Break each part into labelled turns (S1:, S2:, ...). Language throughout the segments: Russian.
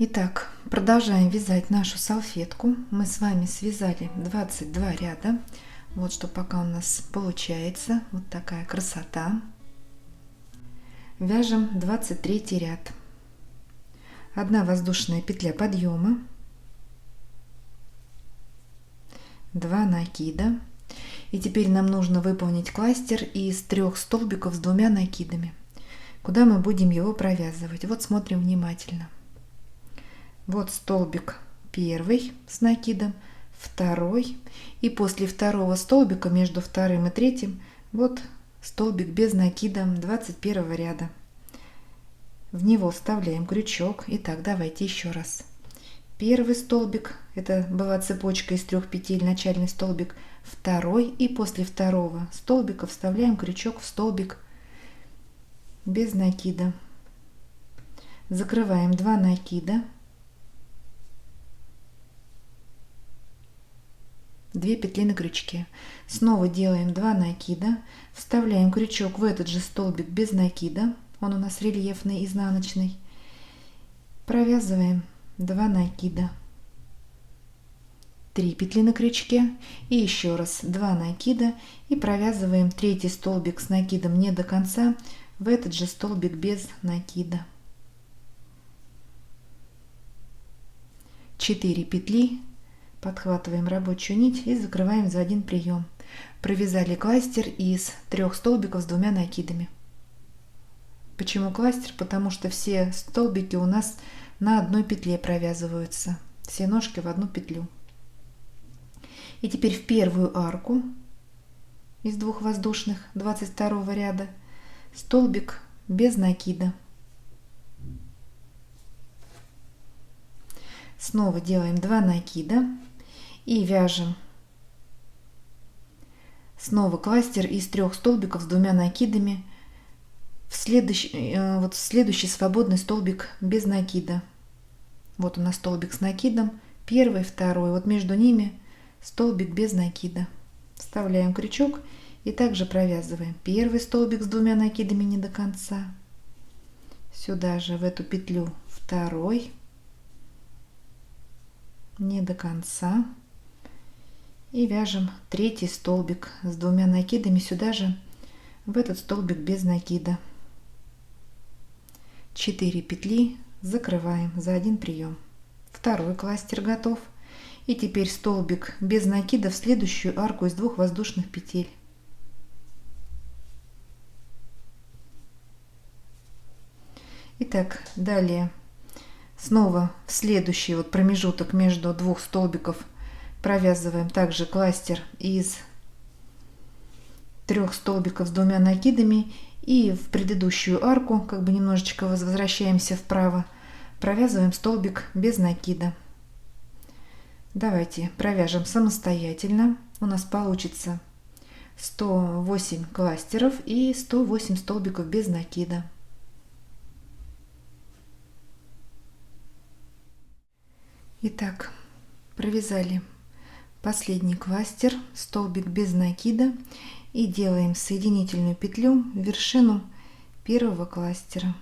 S1: Итак, продолжаем вязать нашу салфетку. Мы с вами связали 22 ряда. Вот что пока у нас получается. Вот такая красота. Вяжем 23 ряд. 1 воздушная петля подъема, 2 накида. И теперь нам нужно выполнить кластер из 3 столбиков с 2 накидами. Куда мы будем его провязывать? Вот смотрим внимательно. Вот столбик первый с накидом, второй, и после второго столбика между вторым и третьим вот столбик без накида 21 ряда. В него вставляем крючок. Итак, давайте еще раз. Первый столбик, это была цепочка из 3 петель, начальный столбик, второй, и после второго столбика вставляем крючок в столбик без накида. Закрываем 2 накида, 2 петли на крючке. Снова делаем 2 накида, вставляем крючок в этот же столбик без накида, он у нас рельефный, изнаночный. Провязываем 2 накида, 3 петли на крючке и еще раз 2 накида, и провязываем третий столбик с накидом не до конца в этот же столбик без накида. 4 петли, подхватываем рабочую нить и закрываем за один прием. Провязали кластер из 3 столбиков с 2 накидами. Почему кластер? Потому что все столбики у нас на одной петле провязываются, все ножки в одну петлю. И теперь в первую арку из 2 воздушных 22 ряда столбик без накида. Снова делаем 2 накида и вяжем снова кластер из 3 столбиков с 2 накидами в следующий свободный столбик без накида. Вот у нас столбик с накидом, первый, второй, вот между ними столбик без накида. Вставляем крючок и также провязываем первый столбик с 2 накидами не до конца, сюда же в эту петлю второй не до конца, и вяжем третий столбик с 2 накидами сюда же в этот столбик без накида. 4 петли, закрываем за один прием. Второй кластер готов. И теперь столбик без накида в следующую арку из 2 воздушных петель. Итак, далее снова в следующий вот промежуток между 2 столбиков провязываем также кластер из 3 столбиков с 2 накидами, и в предыдущую арку как бы немножечко возвращаемся вправо, провязываем столбик без накида. Давайте провяжем самостоятельно. У нас получится 108 кластеров и 108 столбиков без накида. Итак, провязали последний кластер, столбик без накида, и делаем соединительную петлю в вершину первого кластера.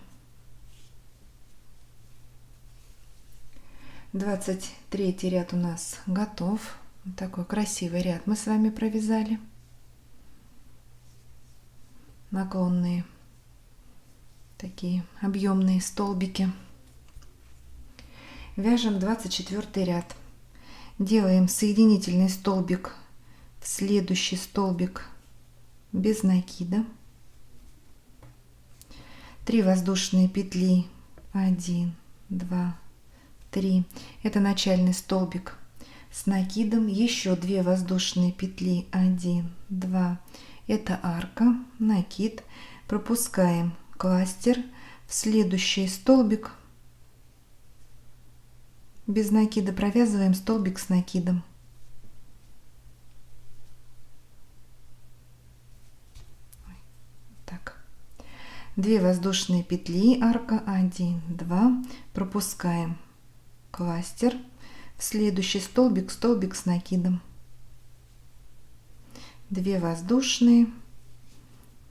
S1: 23 ряд у нас готов. Вот такой красивый ряд мы с вами провязали. Наклонные такие объемные столбики. Вяжем 24 ряд. Делаем соединительный столбик в следующий столбик без накида. 3 воздушные петли, 1, 2, 3. Это начальный столбик с накидом. Еще 2 воздушные петли, 1, 2. Это арка, накид. Пропускаем кластер в следующий столбик без накида, провязываем столбик с накидом. Так. 2 воздушные петли, арка, 1, 2. Пропускаем кластер в следующий столбик, столбик с накидом. 2 воздушные,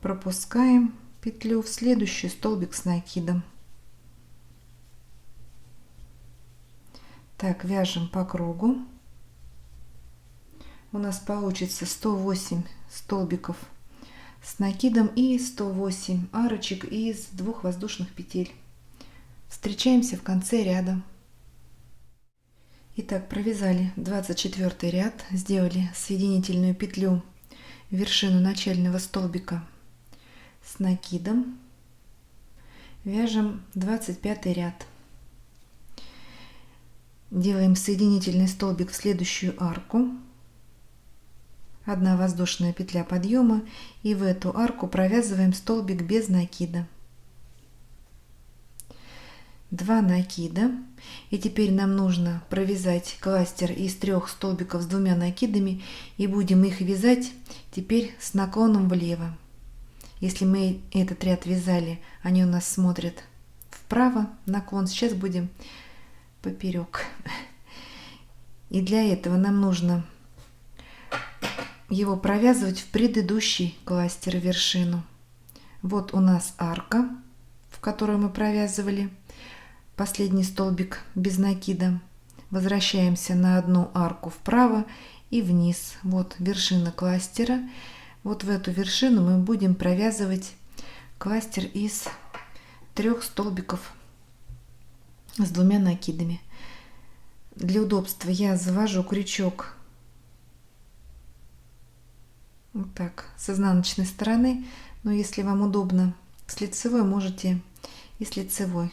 S1: пропускаем петлю в следующий столбик с накидом. Так, вяжем по кругу. У нас получится 108 столбиков с накидом и 108 арочек из 2 воздушных петель. Встречаемся в конце ряда. Итак, провязали 24 ряд, сделали соединительную петлю в вершину начального столбика с накидом. Вяжем 25 ряд. Делаем соединительный столбик в следующую арку. 1 воздушная петля подъема, и в эту арку провязываем столбик без накида. 2 накида. И теперь нам нужно провязать кластер из 3 столбиков с 2 накидами, и будем их вязать теперь с наклоном влево. Если мы этот ряд вязали, они у нас смотрят вправо, наклон, сейчас будем поперек. И для этого нам нужно его провязывать в предыдущий кластер, вершину. Вот у нас арка, в которую мы провязывали последний столбик без накида. Возвращаемся на одну арку вправо и вниз. Вот вершина кластера. Вот в эту вершину мы будем провязывать кластер из 3 столбиков с 2 накидами. Для удобства я завожу крючок вот так с изнаночной стороны, но если вам удобно с лицевой, можете и с лицевой.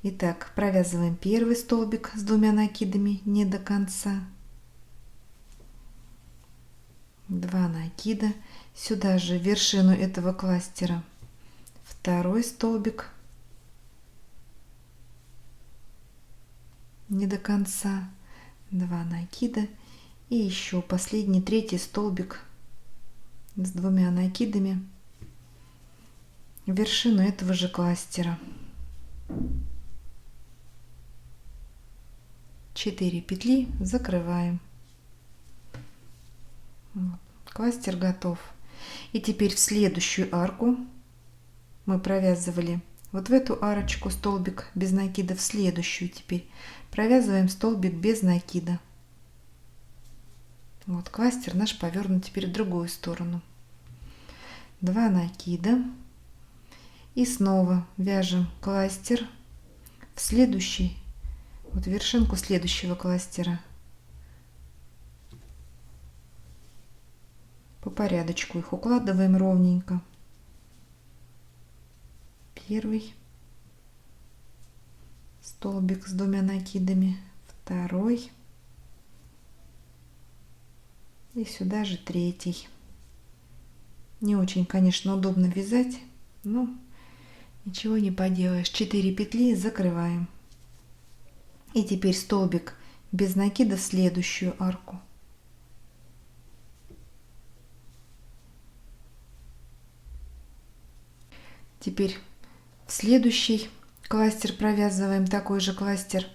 S1: Итак, провязываем первый столбик с 2 накидами не до конца. 2 накида. Сюда же в вершину этого кластера второй столбик не до конца, 2 накида, и еще последний, третий столбик с 2 накидами в вершину этого же кластера. 4 петли закрываем. Вот, кластер готов. И теперь в следующую арку мы провязывали вот в эту арочку столбик без накида, в следующую теперь провязываем столбик без накида. Вот кластер наш повернут теперь в другую сторону. 2 накида. И снова вяжем кластер в следующий, вот вершинку следующего кластера. По порядочку их укладываем ровненько. Первый столбик с 2 накидами, второй и сюда же третий. Не очень, конечно, удобно вязать, но ничего не поделаешь. 4 петли закрываем. И теперь столбик без накида в следующую арку. Теперь в следующий кластер провязываем такой же кластер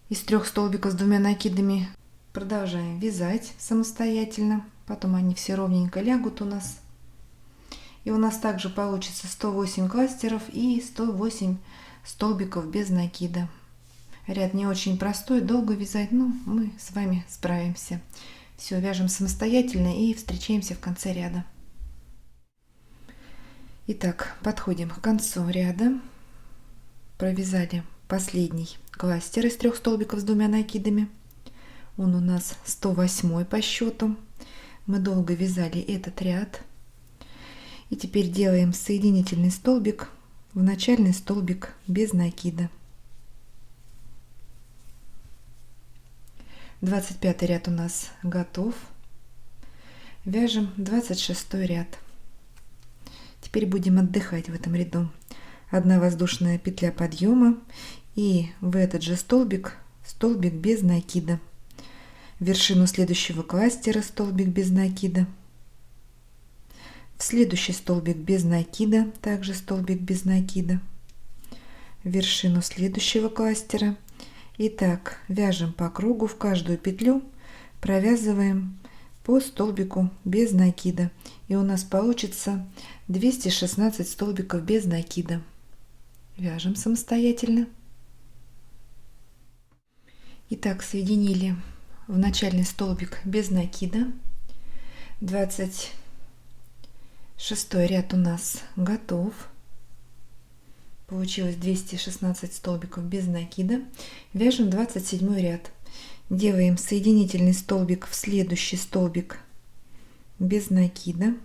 S1: из 3 столбиков с 2 накидами. Продолжаем вязать самостоятельно. Потом они все ровненько лягут у нас. И у нас также получится 108 кластеров и 108 столбиков без накида. Ряд не очень простой, долго вязать, но мы с вами справимся. Все, вяжем самостоятельно и встречаемся в конце ряда. Итак, подходим к концу ряда. Провязали последний кластер из 3 столбиков с 2 накидами. Он у нас 108 по счету. Мы долго вязали этот ряд. И теперь делаем соединительный столбик в начальный столбик без накида. 25 ряд у нас готов. Вяжем 26 ряд. Теперь будем отдыхать в этом ряду. 1 воздушная петля подъема, и в этот же столбик столбик без накида. В вершину следующего кластера столбик без накида. В следующий столбик без накида, также столбик без накида. В вершину следующего кластера. Итак, вяжем по кругу, в каждую петлю провязываем по столбику без накида. И у нас получится 216 столбиков без накида. Вяжем самостоятельно. Итак, соединили в начальный столбик без накида. 26 ряд у нас готов. Получилось 216 столбиков без накида. Вяжем 27 ряд. Делаем соединительный столбик в следующий столбик без накида.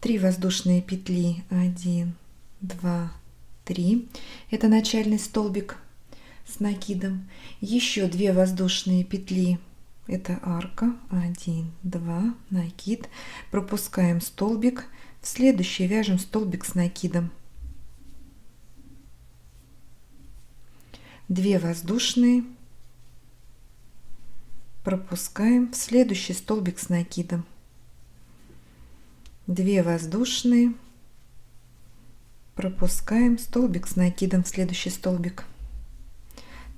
S1: 3 воздушные петли, 1, 2, 3. Это начальный столбик с накидом. Еще 2 воздушные петли, это арка, 1, 2, накид. Пропускаем столбик. В следующий вяжем столбик с накидом. 2 воздушные, пропускаем в следующий столбик с накидом. 2 воздушные, пропускаем столбик с накидом в следующий столбик.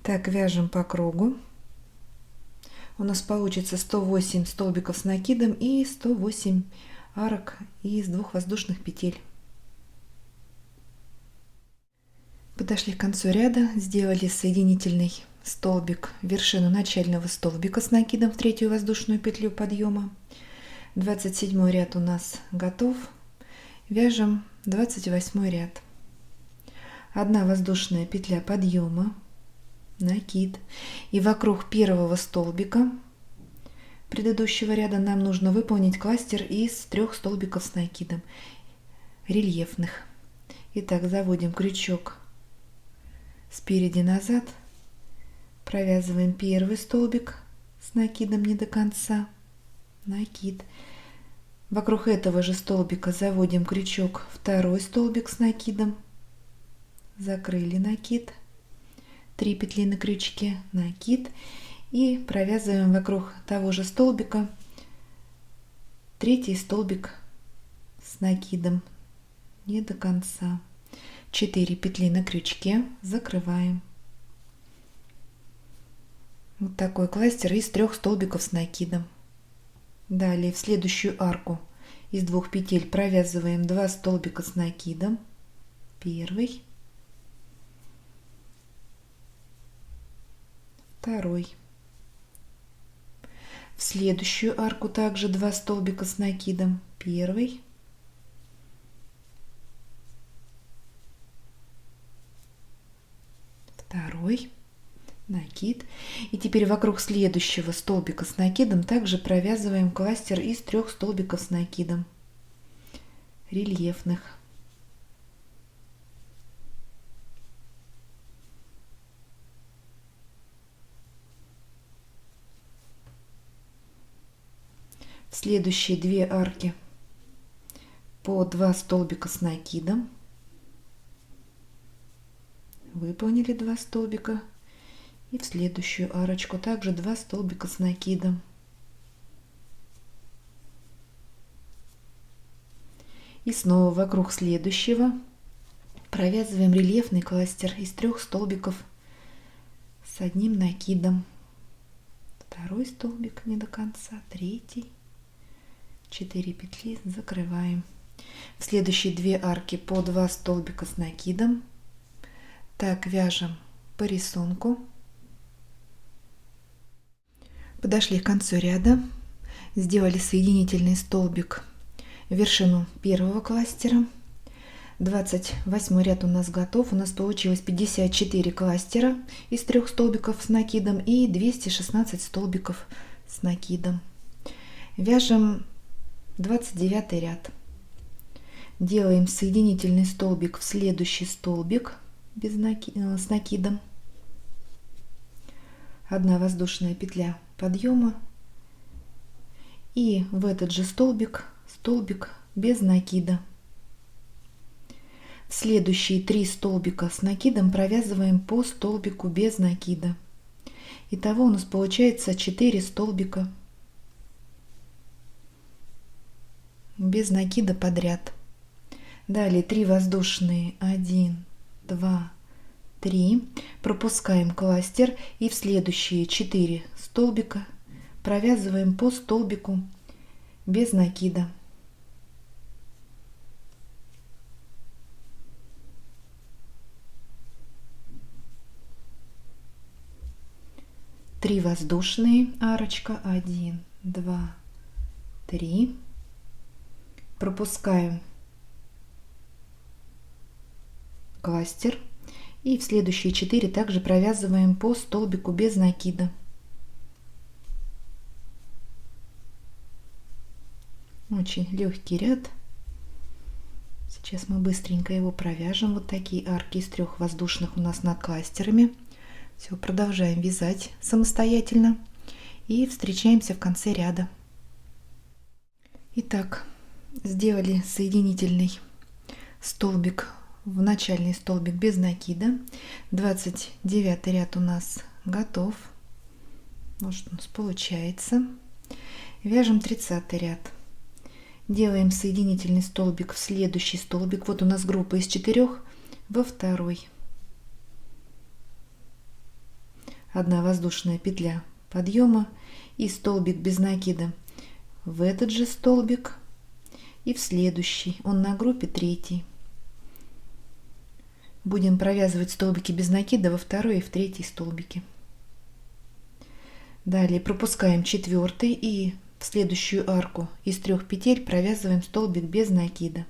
S1: Так, вяжем по кругу. У нас получится 108 столбиков с накидом и 108 арок из 2 воздушных петель. Подошли к концу ряда, сделали соединительный столбик в вершину начального столбика с накидом в 3 воздушную петлю подъема. 27 ряд у нас готов. Вяжем 28 ряд. 1 воздушная петля подъема, накид, и вокруг первого столбика предыдущего ряда нам нужно выполнить кластер из 3 столбиков с накидом рельефных. Итак, заводим крючок спереди назад, провязываем первый столбик с накидом не до конца, накид. Вокруг этого же столбика заводим крючок, второй столбик с накидом, закрыли накид, 3 петли на крючке, накид, и провязываем вокруг того же столбика 3 столбик с накидом не до конца, 4 петли на крючке, закрываем. Вот такой кластер из 3 столбиков с накидом. Далее в следующую арку из 2 петель провязываем 2 столбика с накидом, первый, второй. В следующую арку также 2 столбика с накидом, первый, второй, накид. И теперь вокруг следующего столбика с накидом также провязываем кластер из 3 столбиков с накидом рельефных. В следующие 2 арки по 2 столбика с накидом. Выполнили 2 столбика. И в следующую арочку также 2 столбика с накидом. И снова вокруг следующего провязываем рельефный кластер из 3 столбиков с 1 накидом. Второй столбик не до конца, третий, 4 петли, закрываем. В следующие 2 арки по 2 столбика с накидом. Так, вяжем по рисунку. Подошли к концу ряда, сделали соединительный столбик в вершину первого кластера. 28 ряд у нас готов. У нас получилось 54 кластера из 3 столбиков с накидом и 216 столбиков с накидом. Вяжем 29 ряд. Делаем соединительный столбик в следующий столбик с накидом. 1 воздушная петля подъема, и в этот же столбик без накида. В следующие 3 столбика с накидом провязываем по столбику без накида. Итого у нас получается 4 столбика без накида подряд. Далее 3 воздушные, 1, 2, 3, пропускаем кластер, и в следующие 4 столбика провязываем по столбику без накида. 3 воздушные, арочка, 1, 2, 3. Пропускаем кластер и в следующие 4 также провязываем по столбику без накида. Очень легкий ряд. Сейчас мы быстренько его провяжем. Вот такие арки из 3 воздушных у нас над кластерами. Все, продолжаем вязать самостоятельно и встречаемся в конце ряда. Итак, сделали соединительный столбик в начальный столбик без накида. 29 ряд у нас готов. Вот что у нас получается. Вяжем 30 ряд. Делаем соединительный столбик в следующий столбик. Вот у нас группа из 4 во второй. 1 воздушная петля подъема и столбик без накида в этот же столбик и в следующий. Он на группе 3. Будем провязывать столбики без накида во второй и в третий столбики. Далее пропускаем 4 и в следующую арку из 3 петель провязываем столбик без накида.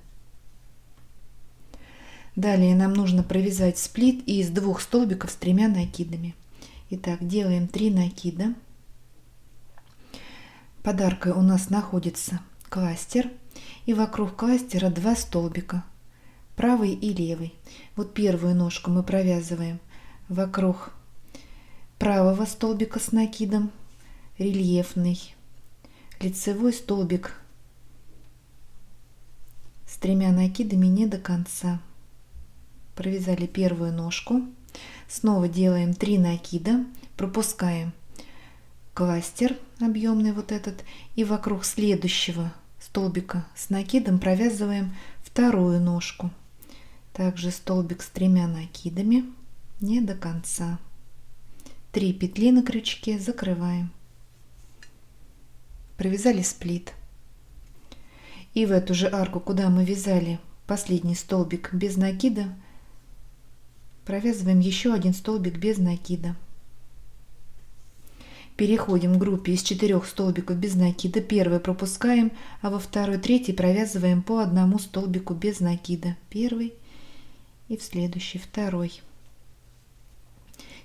S1: Далее нам нужно провязать сплит из 2 столбиков с 3 накидами. Итак, делаем 3 накида. Под аркой у нас находится кластер, и вокруг кластера 2 столбика, правый и левый. Вот первую ножку мы провязываем вокруг правого столбика с накидом, рельефный, лицевой столбик с 3 накидами не до конца. Провязали первую ножку. Снова делаем 3 накида, пропускаем кластер объемный вот этот и вокруг следующего столбика с накидом провязываем вторую ножку. Также столбик с 3 накидами не до конца. 3 петли на крючке, закрываем. Провязали сплит. И в эту же арку, куда мы вязали последний столбик без накида, провязываем еще 1 столбик без накида. Переходим к группе из 4 столбиков без накида. Первый пропускаем, а во второй, третий провязываем по 1 столбику без накида. Первый и в следующий второй.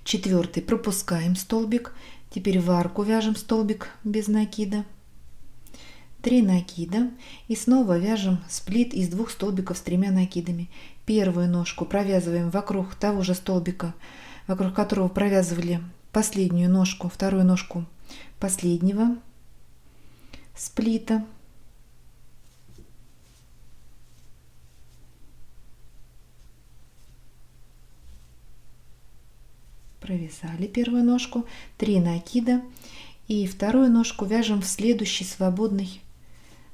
S1: 4 пропускаем столбик. Теперь в арку вяжем столбик без накида. 3 накида и снова вяжем сплит из 2 столбиков с 3 накидами. Первую ножку провязываем вокруг того же столбика, вокруг которого провязывали последнюю ножку, вторую ножку последнего сплита. Провязали первую ножку, 3 накида и вторую ножку вяжем в следующий свободный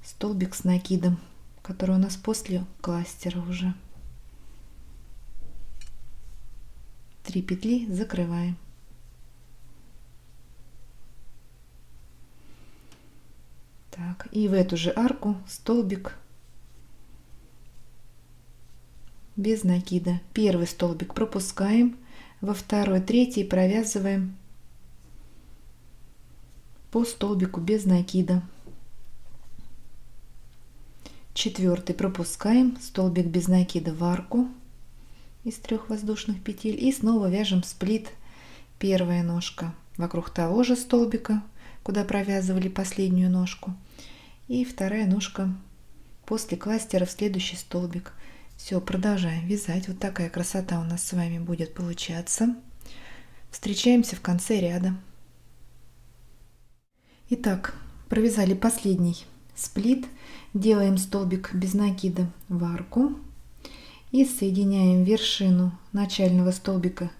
S1: столбик с накидом, который у нас после кластера уже. 3 петли, закрываем. Так, и в эту же арку столбик без накида. Первый столбик пропускаем, во второй, третий провязываем по столбику без накида. 4 пропускаем, столбик без накида в арку из 3 воздушных петель и снова вяжем сплит. Первая ножка вокруг того же столбика, куда провязывали последнюю ножку, и вторая ножка после кластера в следующий столбик. Все, продолжаем вязать. Вот такая красота у нас с вами будет получаться. Встречаемся в конце ряда. Итак, провязали последний сплит, делаем столбик без накида в арку и соединяем вершину начального столбика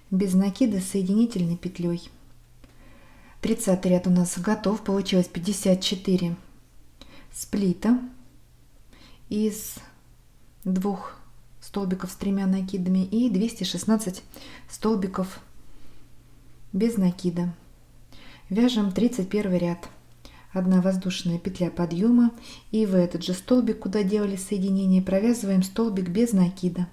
S1: без накида соединительной петлей. 30 ряд у нас готов. Получилось 54 сплита из 2 столбиков с 3 накидами и 216 столбиков без накида. Вяжем 31 ряд. 1 воздушная петля подъема и в этот же столбик, куда делали соединение, провязываем столбик без накида.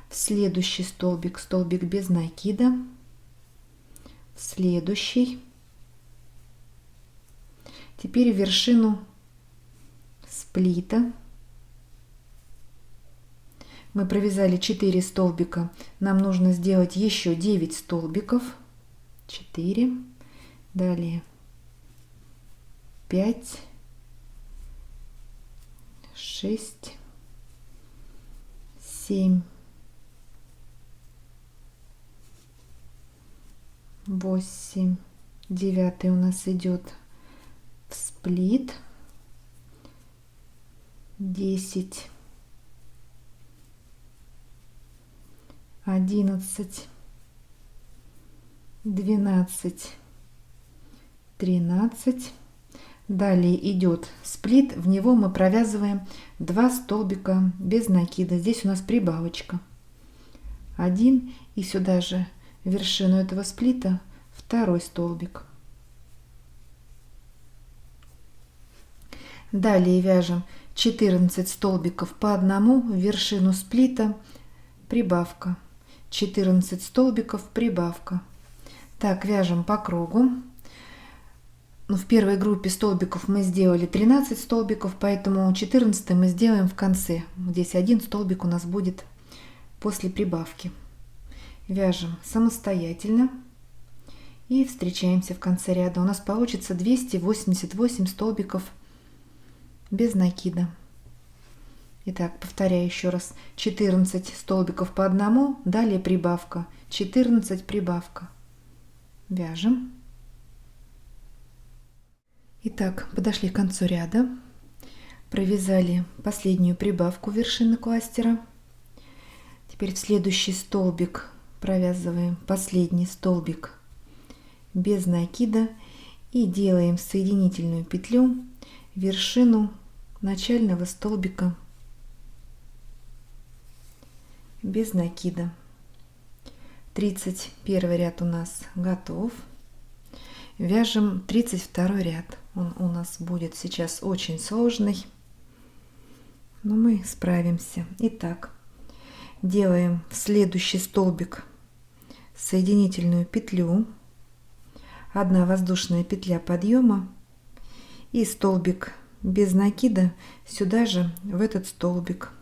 S1: В следующий столбик, столбик без накида, следующий. Теперь в вершину сплита мы провязали 4 столбика. Нам нужно сделать еще 9 столбиков. 4. Далее 5, 6, 7, 8, 9 у нас идет в сплит, 10, 11, 12, 13. Далее идет сплит, в него мы провязываем 2 столбика без накида. Здесь у нас прибавочка. 1, и сюда же в вершину этого сплита 2 столбик. Далее вяжем 14 столбиков по одному в вершину сплита, прибавка. 14 столбиков, прибавка. Так, вяжем по кругу. В первой группе столбиков мы сделали 13 столбиков, поэтому 14 мы сделаем в конце. Здесь 1 столбик у нас будет после прибавки. Вяжем самостоятельно и встречаемся в конце ряда. У нас получится 288 столбиков без накида. Итак, повторяю еще раз. 14 столбиков по одному, далее прибавка. 14, прибавка. Вяжем. Итак, подошли к концу ряда. Провязали последнюю прибавку вершины кластера. Теперь в следующий столбик провязываем последний столбик без накида и делаем соединительную петлю в вершину начального столбика без накида. 31 ряд у нас готов. Вяжем 32 ряд. Он у нас будет сейчас очень сложный, но мы справимся. Итак, делаем в следующий столбик соединительную петлю, 1 воздушная петля подъема и столбик без накида сюда же, в этот столбик.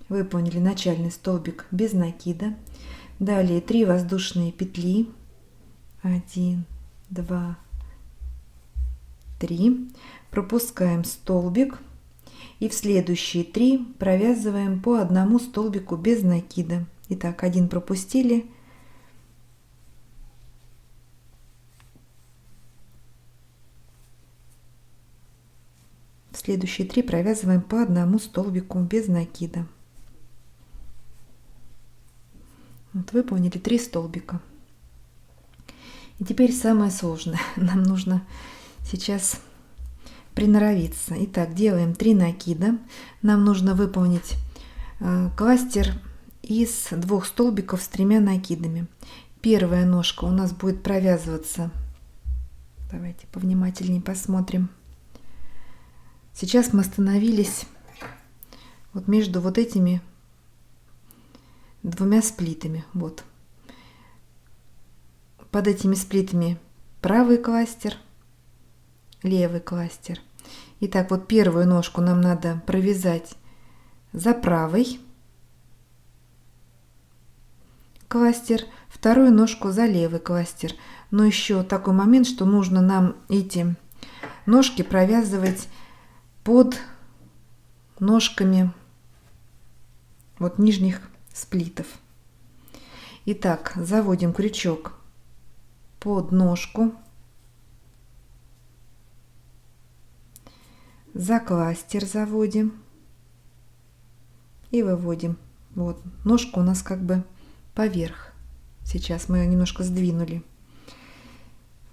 S1: Выполнили начальный столбик без накида. Далее 3 воздушные петли. 1, 2, 3. Пропускаем столбик и в следующие 3 провязываем по одному столбику без накида. Итак, 1 пропустили. В следующие 3 провязываем по одному столбику без накида. Вот, выполнили 3 столбика. И теперь самое сложное. Нам нужно сейчас приноровиться. Итак, делаем 3 накида. Нам нужно выполнить кластер из 2 столбиков с 3 накидами. Первая ножка у нас будет провязываться. Давайте повнимательнее посмотрим. Сейчас мы остановились вот между вот этими 2 сплитами. Вот. Под этими сплитами правый кластер, левый кластер. Итак, вот первую ножку нам надо провязать за правый кластер, вторую ножку за левый кластер. Но еще такой момент, что нужно нам эти ножки провязывать под ножками вот нижних сплитов. Итак, заводим крючок под ножку, за кластер заводим и выводим. Вот, ножка у нас как бы поверх. Сейчас мы ее немножко сдвинули.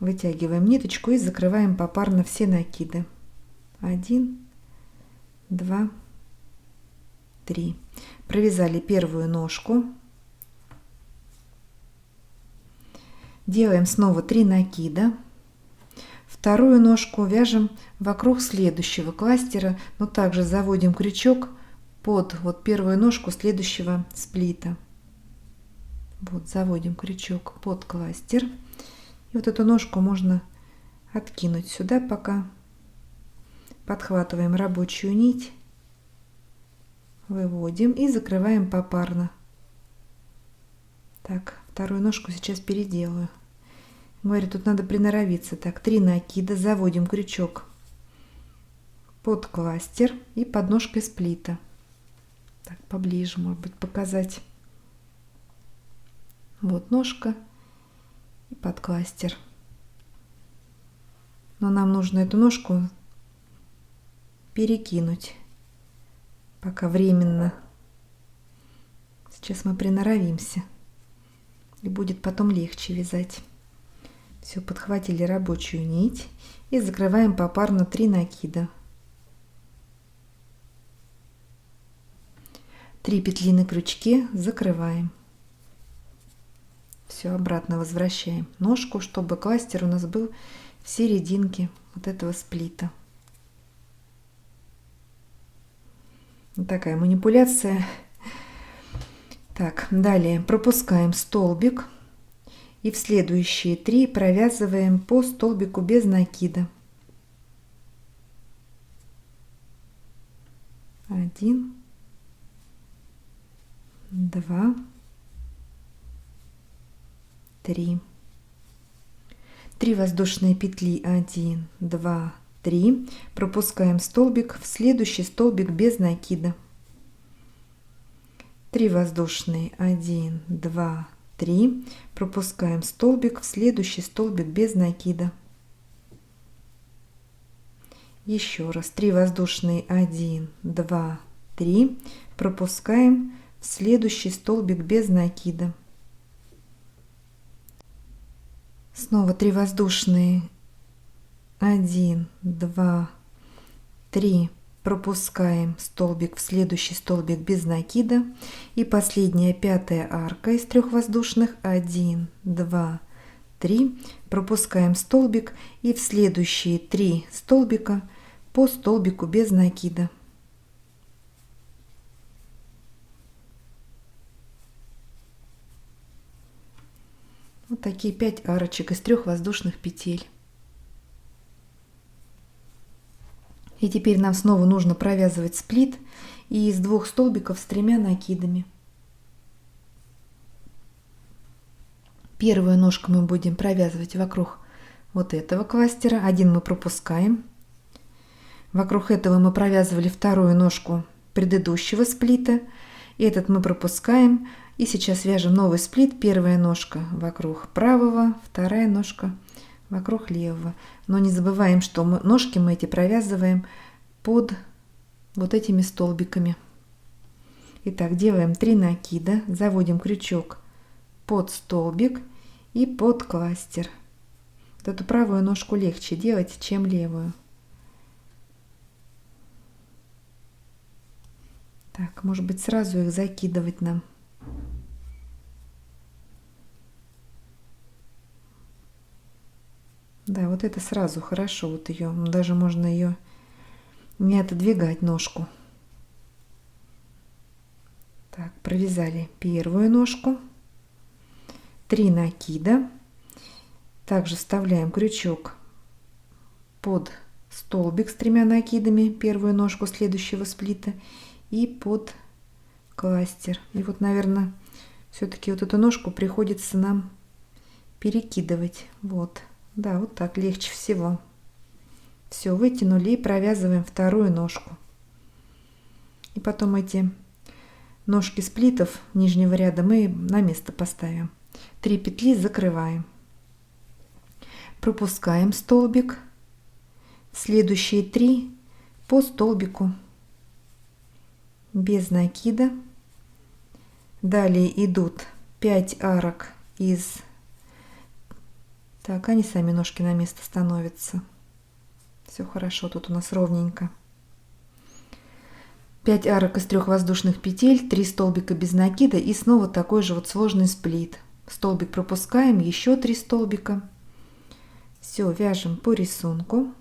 S1: Вытягиваем ниточку и закрываем попарно все накиды. 1, 2, 3. Провязали первую ножку. Делаем снова 3 накида. Вторую ножку вяжем вокруг следующего кластера, но также заводим крючок под вот первую ножку следующего сплита. Вот, заводим крючок под кластер. И вот эту ножку можно откинуть сюда пока. Подхватываем рабочую нить, выводим и закрываем попарно. Так, вторую ножку сейчас переделаю. Говорю, тут надо приноровиться. Так, 3 накида, заводим крючок под кластер и под ножкой сплита. Так, поближе, может быть, показать. Вот ножка и под кластер. Но нам нужно эту ножку перекинуть пока временно. Сейчас мы приноровимся и будет потом легче вязать. Все, подхватили рабочую нить и закрываем попарно 3 накида. 3 петли на крючке закрываем. Все, обратно возвращаем ножку, чтобы кластер у нас был в серединке вот этого сплита. Вот такая манипуляция. Так, далее пропускаем столбик и в следующие 3 провязываем по столбику без накида. 1, 2, 3. 3 воздушные петли, 1, 2, 3. Пропускаем столбик в следующий столбик без накида. 3 воздушные, 1, 2, 3. Пропускаем столбик в следующий столбик без накида. Еще раз. 3 воздушные, 1, 2, 3. Пропускаем в следующий столбик без накида. Снова 3 воздушные, 1, 2, 3. Пропускаем столбик в следующий столбик без накида. И последняя 5-я арка из 3 воздушных, 1, 2, 3. Пропускаем столбик и в следующие 3 столбика по столбику без накида. Вот такие 5 арочек из 3 воздушных петель. И теперь нам снова нужно провязывать сплит и из 2 столбиков с 3 накидами. Первую ножку мы будем провязывать вокруг вот этого кластера. 1 мы пропускаем. Вокруг этого мы провязывали вторую ножку предыдущего сплита. Этот мы пропускаем. И сейчас вяжем новый сплит. Первая ножка вокруг правого, вторая ножка вокруг левого. Но не забываем, что ножки мы эти провязываем под вот этими столбиками. Итак, делаем 3 накида, заводим крючок под столбик и под кластер. Вот эту правую ножку легче делать, чем левую. Так, может быть, сразу их закидывать нам. Да, вот это сразу хорошо. Вот ее, даже можно ее не отодвигать ножку. Так, провязали первую ножку. 3 накида. Также вставляем крючок под столбик с 3 накидами, первую ножку следующего сплита и под кластер. И вот, наверное, все-таки вот эту ножку приходится нам перекидывать. Вот. Да, вот так легче всего. Все, вытянули и провязываем вторую ножку. И потом эти ножки сплитов нижнего ряда мы на место поставим. 3 петли закрываем. Пропускаем столбик. Следующие 3 по столбику без накида. Далее идут 5 арок из... Так, они сами ножки на место становятся. Все хорошо, тут у нас ровненько. 5 арок из 3 воздушных петель, 3 столбика без накида и снова такой же вот сложный сплит. Столбик пропускаем, еще 3 столбика. Все, вяжем по рисунку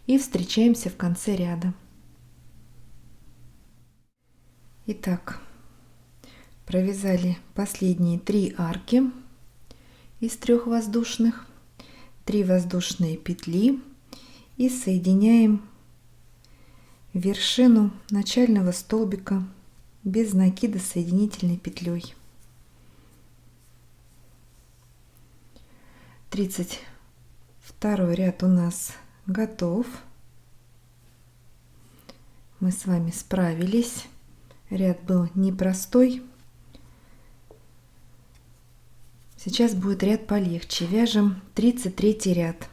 S1: и встречаемся в конце ряда. Итак, Провязали последние 3 арки из 3 воздушных, 3 воздушные петли и соединяем вершину начального столбика без накида соединительной петлей. 32 ряд у нас готов. Мы с вами справились. Ряд был непростой. Сейчас будет ряд полегче. Вяжем 33 ряд.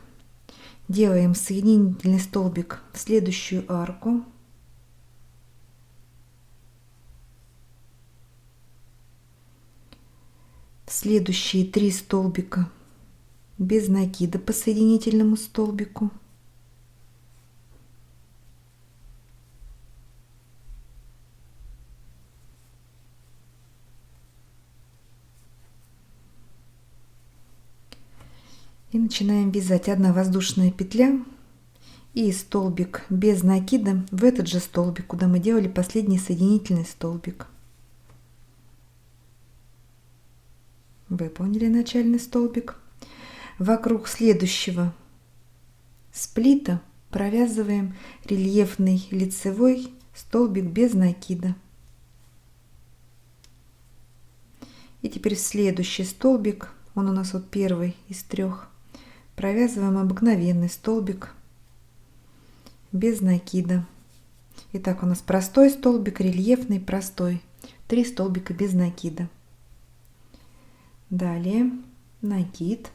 S1: Делаем соединительный столбик в следующую арку. В следующие 3 столбика без накида по соединительному столбику. И начинаем вязать 1 воздушная петля и столбик без накида в этот же столбик, куда мы делали последний соединительный столбик. Выполнили начальный столбик. Вокруг следующего сплита провязываем рельефный лицевой столбик без накида. И теперь в следующий столбик, он у нас вот первый из 3, провязываем обыкновенный столбик без накида. Итак, у нас простой столбик, рельефный, простой. 3 столбика без накида. Далее накид.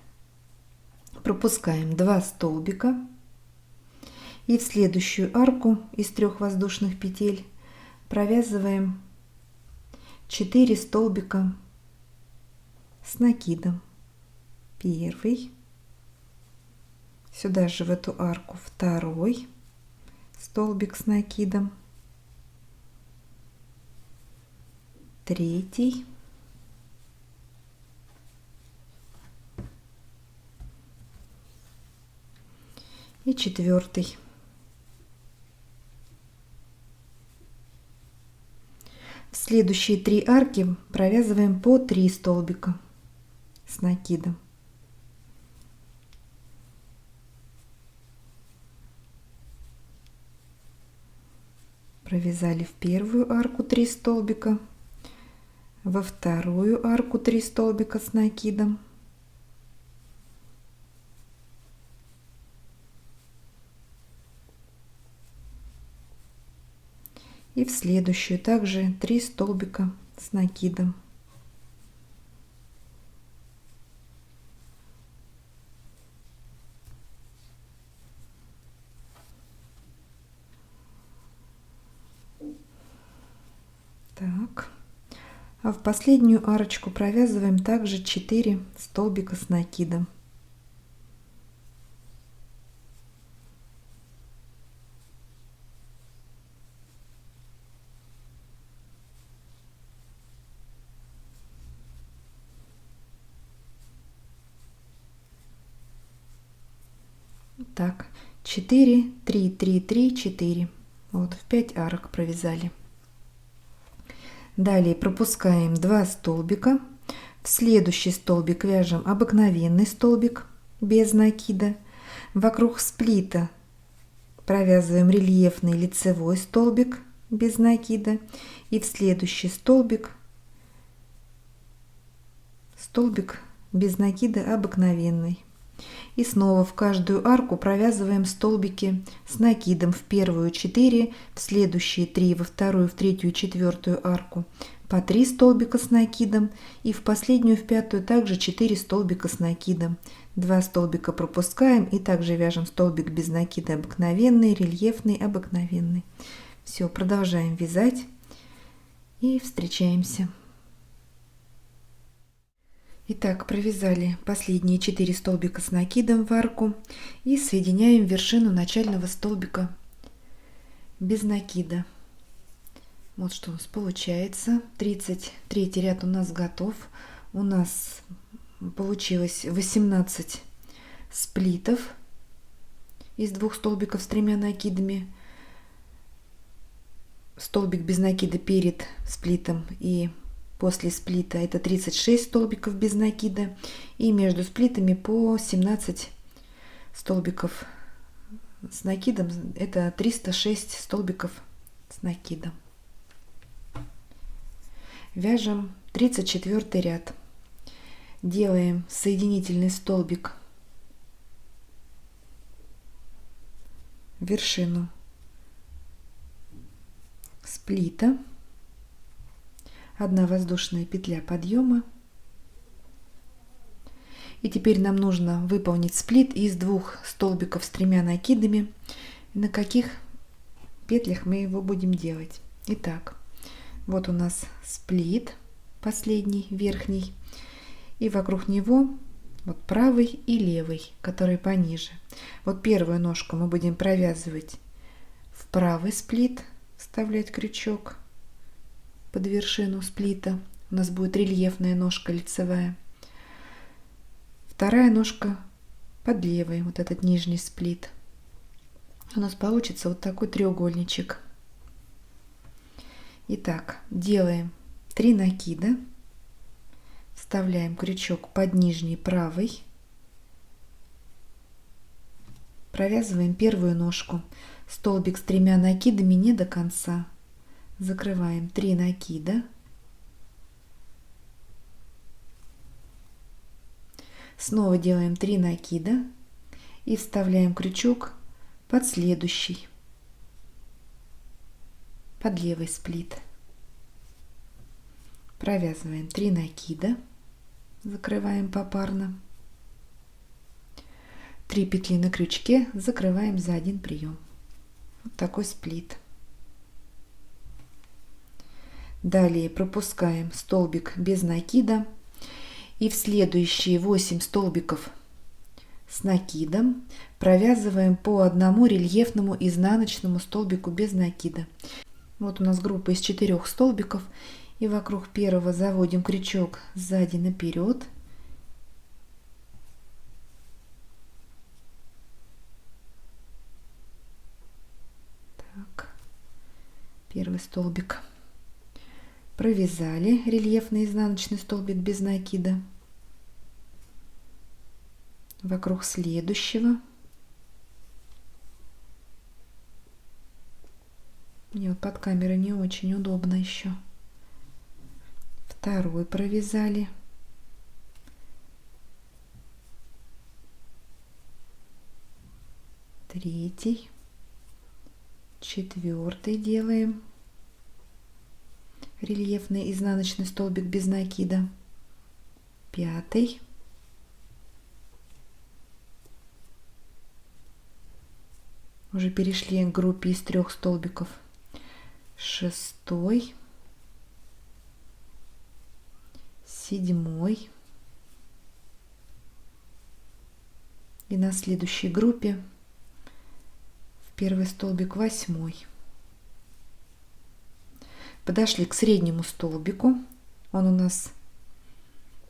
S1: Пропускаем 2 столбика. И в следующую арку из 3 воздушных петель провязываем 4 столбика с накидом. Первый. Сюда же в эту арку 2 столбик с накидом. 3. И 4. В следующие 3 арки провязываем по 3 столбика с накидом. Провязали в первую арку 3 столбика, во вторую арку 3 столбика с накидом. И в следующую также 3 столбика с накидом. Так. А в последнюю арочку провязываем также 4 столбика с накидом. Так, 4, 3, 3, 3, 4. Вот в 5 арок провязали. Далее пропускаем 2 столбика. В следующий столбик вяжем обыкновенный столбик без накида. Вокруг сплита провязываем рельефный лицевой столбик без накида. И в следующий столбик без накида обыкновенный. И снова в каждую арку провязываем столбики с накидом. В первую 4, в следующие 3, во вторую, в третью и четвертую арку по 3 столбика с накидом. И в последнюю, в пятую также 4 столбика с накидом. 2 столбика пропускаем и также вяжем столбик без накида обыкновенный, рельефный, обыкновенный. Все, продолжаем вязать и встречаемся. Итак, провязали последние 4 столбика с накидом в арку и соединяем вершину начального столбика без накида. Вот что у нас получается. 33 ряд у нас готов. У нас получилось 18 сплитов из 2 столбиков с 3 накидами. Столбик без накида перед сплитом и после сплита это 36 столбиков без накида, и между сплитами по 17 столбиков с накидом, это 306 столбиков с накидом. Вяжем 34 ряд. Делаем соединительный столбик в вершину сплита, 1 воздушная петля подъема. И теперь нам нужно выполнить сплит из 2 столбиков с 3 накидами. На каких петлях мы его будем делать? Итак, вот у нас сплит, последний, верхний, и вокруг него вот правый и левый, который пониже. Вот первую ножку мы будем провязывать в правый сплит, вставлять крючок под вершину сплита. У нас будет рельефная ножка лицевая. Вторая ножка под левой, вот этот нижний сплит. У нас получится вот такой треугольничек. Итак, делаем 3 накида, вставляем крючок под нижний правый, провязываем первую ножку, столбик с 3 накидами не до конца, закрываем 3 накида, снова делаем 3 накида и вставляем крючок под следующий, под левый сплит. Провязываем 3 накида, закрываем попарно, 3 петли на крючке, закрываем за один прием. Вот такой сплит. Далее пропускаем столбик без накида и в следующие 8 столбиков с накидом провязываем по одному рельефному изнаночному столбику без накида. Вот у нас группа из 4 столбиков, и вокруг первого заводим крючок сзади наперед. Так, первый столбик провязали, рельефный изнаночный столбик без накида. Вокруг следующего. Мне вот под камерой не очень удобно еще. Второй провязали. Третий. Четвертый делаем. Рельефный изнаночный столбик без накида. Пятый. Уже перешли к группе из 3 столбиков. Шестой. Седьмой. И на следующей группе в первый столбик 8. Подошли к среднему столбику. Он у нас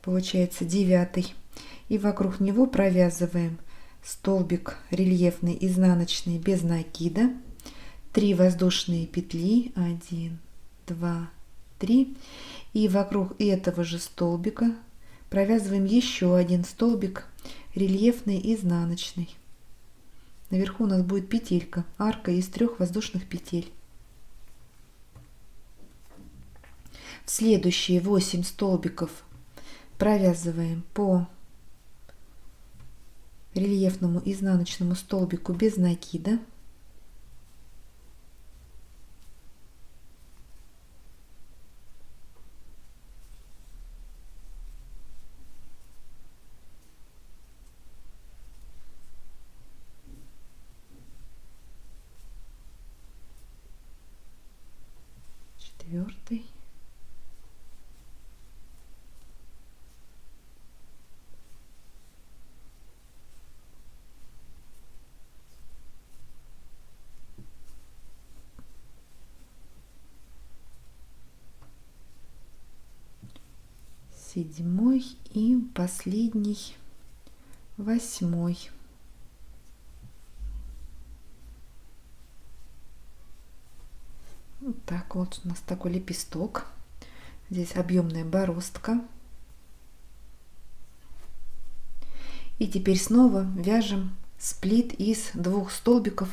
S1: получается 9. И вокруг него провязываем столбик рельефный изнаночный без накида, 3 воздушные петли, 1, 2, 3, и вокруг этого же столбика провязываем еще один столбик рельефный изнаночный. Наверху у нас будет петелька, арка из 3 воздушных петель. В следующие 8 столбиков провязываем по рельефному изнаночному столбику без накида. Четвертый. Седьмой и последний 8. Вот так вот у нас такой лепесток Здесь объемная бороздка. И теперь снова вяжем сплит из 2 столбиков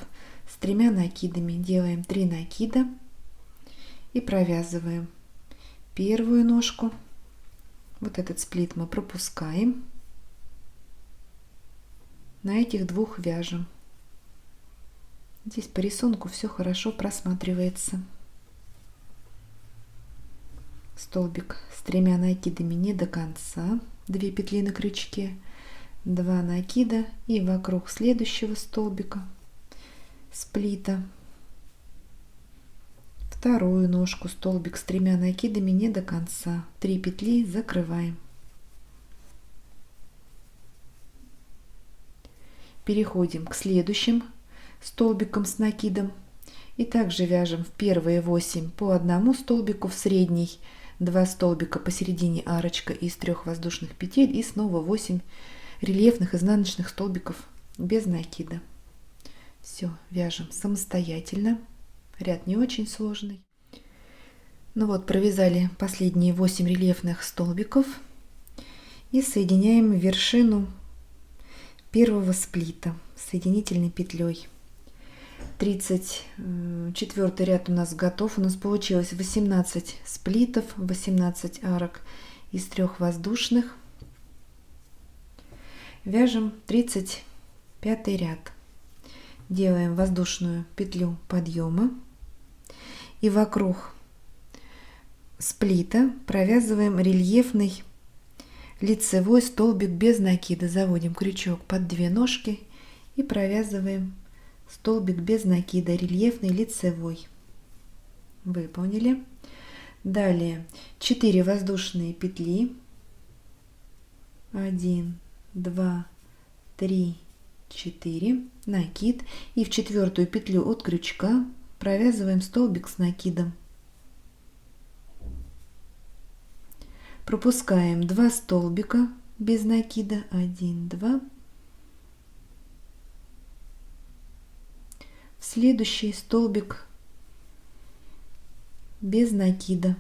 S1: с 3 накидами. Делаем 3 накида и провязываем первую ножку. Вот этот сплит мы пропускаем. На этих 2 вяжем. Здесь по рисунку все хорошо просматривается. Столбик с 3 накидами не до конца, 2 петли на крючке, 2 накида и вокруг следующего столбика сплита вторую ножку, столбик с 3 накидами не до конца, 3 петли закрываем. Переходим к следующим столбикам с накидом и также вяжем в первые 8 по 1 столбику, в средний 2 столбика, посередине арочка из 3 воздушных петель и снова 8 рельефных изнаночных столбиков без накида. Все вяжем самостоятельно, ряд не очень сложный. Ну вот, провязали последние 8 рельефных столбиков и соединяем вершину первого сплита соединительной петлей. 34 ряд у нас готов. У нас получилось 18 сплитов, 18 арок из 3 воздушных. Вяжем 35 ряд. Делаем воздушную петлю подъема и вокруг сплита провязываем рельефный лицевой столбик без накида. Заводим крючок под 2 ножки и провязываем столбик без накида, рельефный лицевой. Выполнили. Далее 4 воздушные петли. 1, 2, 3, 4. Накид. И в 4-ю петлю от крючка провязываем столбик с накидом. Пропускаем 2 столбика без накида. 1, 2. Следующий столбик без накида.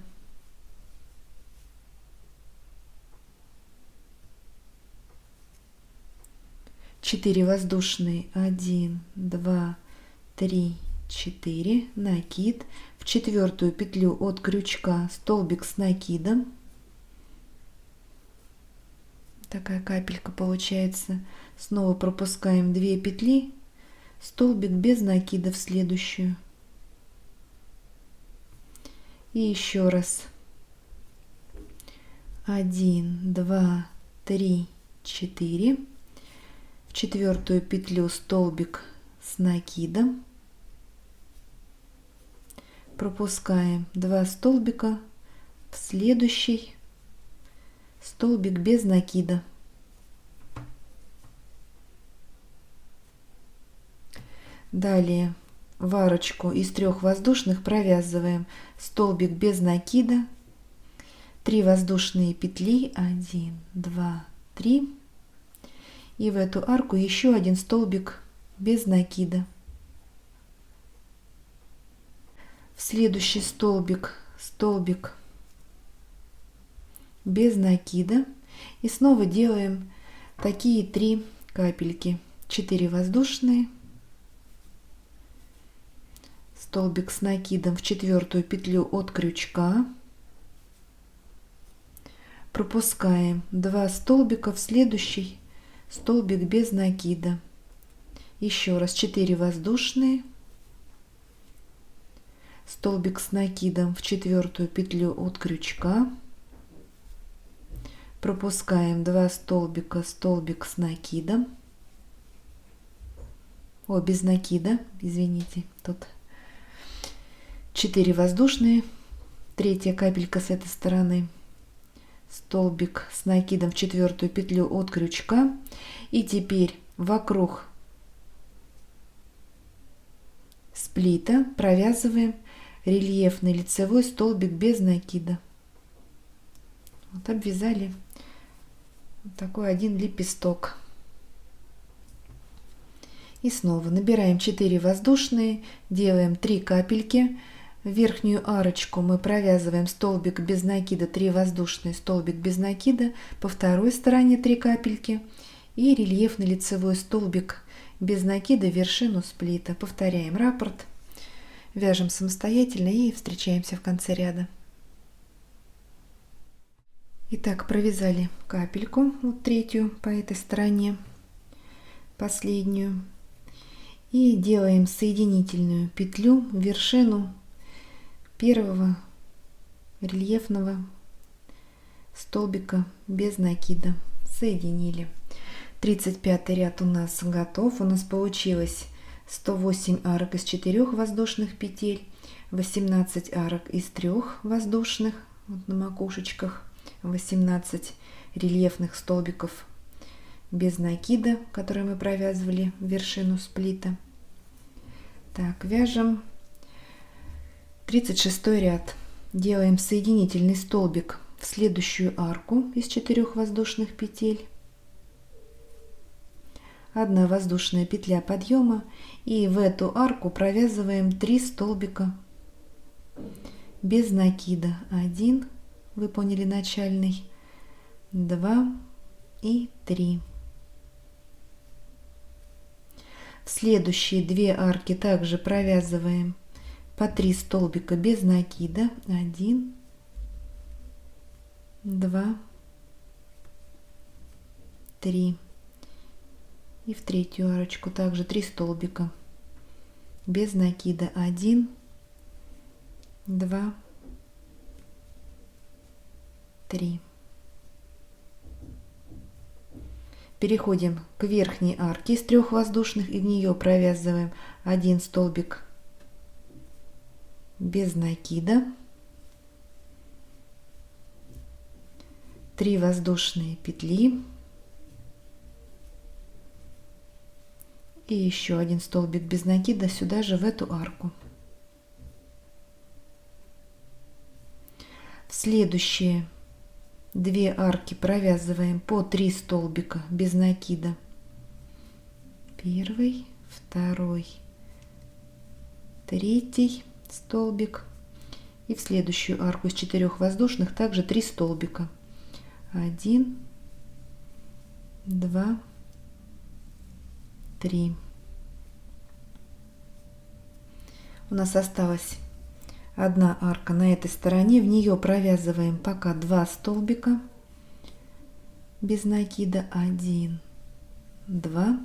S1: Четыре воздушные. 1, 2, 3, 4. Накид. В 4-ю петлю от крючка столбик с накидом. Такая капелька получается. Снова пропускаем 2 петли. Столбик без накида в следующую. И еще раз. 1, 2, 3, 4. В 4-ю петлю столбик с накидом. Пропускаем 2 столбика в следующий столбик без накида. Далее в арочку из 3 воздушных провязываем столбик без накида, 3 воздушные петли, 1, 2, 3, и в эту арку еще 1 столбик без накида. В следующий столбик без накида, и снова делаем такие 3 капельки. 4 воздушные, столбик с накидом в 4-ю петлю от крючка, пропускаем 2 столбика в следующий столбик без накида. Еще раз 4 воздушные, столбик с накидом в 4-ю петлю от крючка, пропускаем 2 столбика, столбик с накидом, без накида, извините, тут 4 воздушные, 3-я капелька с этой стороны, столбик с накидом в 4-ю петлю от крючка, и теперь вокруг сплита провязываем рельефный лицевой столбик без накида. Вот обвязали вот такой 1 лепесток. И снова набираем 4 воздушные, делаем 3 капельки, В верхнюю арочку мы провязываем столбик без накида, 3 воздушные, столбик без накида, по второй стороне 3 капельки и рельефный лицевой столбик без накида в вершину сплита. Повторяем раппорт, вяжем самостоятельно и встречаемся в конце ряда. Итак, провязали капельку, вот третью по этой стороне, последнюю, и делаем соединительную петлю в вершину первого рельефного столбика без накида. Соединили. 35 ряд у нас готов. У нас получилось 108 арок из 4 воздушных петель, 18 арок из 3 воздушных, вот на макушечках, 18 рельефных столбиков без накида, которые мы провязывали в вершину сплита. Так, вяжем 36 ряд. Делаем соединительный столбик в следующую арку из 4 воздушных петель, 1 воздушная петля подъема, и в эту арку провязываем 3 столбика без накида. 1, вы поняли, начальный, 2 и 3. В следующие 2 арки также провязываем по 3 столбика без накида. 1, 2, 3. И в третью арочку также 3 столбика без накида. 1, 2, 3. Переходим к верхней арке из 3 воздушных и в нее провязываем 1 столбик без накида, 3 воздушные петли и еще 1 столбик без накида сюда же, в эту арку. В следующие 2 арки провязываем по 3 столбика без накида. 1, 2, 3 столбик. И в следующую арку из 4 воздушных также 3 столбика. 1, 2, 3. У нас осталась 1 арка на этой стороне, в нее провязываем пока 2 столбика без накида. 1, 2.